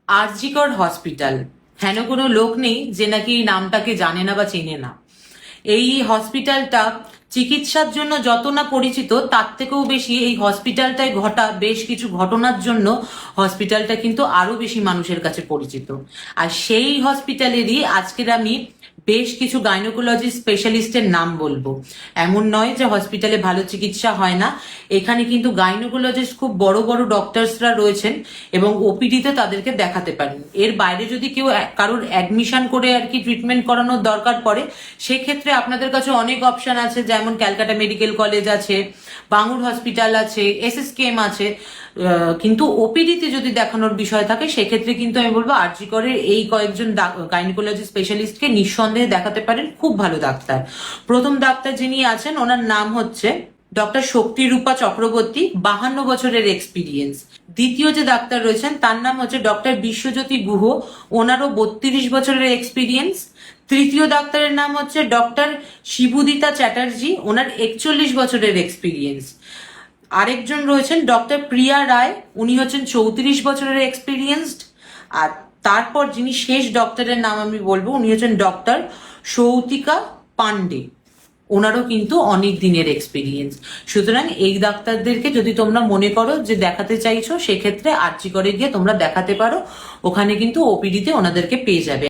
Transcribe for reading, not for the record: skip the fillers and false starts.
RG Kar hospital, হেন কোনো লোক নেই যে নাকি এই নামটাকে জানে না বা চেনে না। এই হসপিটালটা চিকিৎসার জন্য যত না পরিচিত, তার থেকেও বেশি এই হসপিটালটায় ঘটা বেশ কিছু ঘটনার জন্য হসপিটালটা কিন্তু আরো বেশি মানুষের কাছে পরিচিত। আর সেই হসপিটালেরই আজকের আমি বেশ কিছু গাইনোকোলজি স্পেশালিস্টের নাম বলবো। এমন নয় যে হসপিটালে ভালো চিকিৎসা হয় না, এখানে কিন্তু গাইনোকোলজিস্ট খুব বড় বড় ডক্টরসরা রয়েছেন এবং ওপিডিতে তাদেরকে দেখাতে পারেন। এর বাইরে যদি কেউ কারোর অ্যাডমিশন করে আর কি ট্রিটমেন্ট করানোর দরকার পড়ে, সেক্ষেত্রে আপনাদের কাছে অনেক অপশন আছে, যেমন ক্যালকাটা মেডিকেল কলেজ আছে, বাঙুর হসপিটাল আছে, এসএসকেএম আছে। কিন্তু ওপিডিতে যদি দেখানোর বিষয় থাকে, সেক্ষেত্রে কিন্তু আমি বলবো আরজি করের এই কয়েকজন গাইনোকোলজি স্পেশালিস্টকে নিঃসন্দেহে দেখাতে পারেন, খুব ভালো ডাক্তার। প্রথম ডাক্তার যিনি আছেন, ওনার নাম হচ্ছে ডক্টর শক্তিরূপা চক্রবর্তী, 52 বছরের এক্সপিরিয়েন্স। দ্বিতীয় যে ডাক্তার রয়েছেন তার নাম হচ্ছে ডক্টর বিশ্বজ্যোতি গুহ, ওনারও 32 বছরের এক্সপিরিয়েন্স। তৃতীয় ডাক্তারের নাম হচ্ছে ডক্টর শিবুদিতা চ্যাটার্জি, ওনার 41 বছরের এক্সপিরিয়েন্স। আরেকজন রয়েছেন ডক্টর প্রিয়া রায়, উনি হচ্ছেন 34 বছরের এক্সপিরিয়েন্সড। আর তারপর যিনি শেষ ডক্টরের নাম আমি বলবো, উনি হচ্ছেন ডক্টর সৌতিকা পান্ডে, ওনারও কিন্তু অনেক দিনের এক্সপিরিয়েন্স। সুতরাং এই ডাক্তারদেরকে যদি তোমরা মনে করো যে দেখাতে চাইছো, সেক্ষেত্রে আরজি করে গিয়ে তোমরা দেখাতে পারো, ওখানে কিন্তু ওপিডিতে ওনাদেরকে পেয়ে যাবে।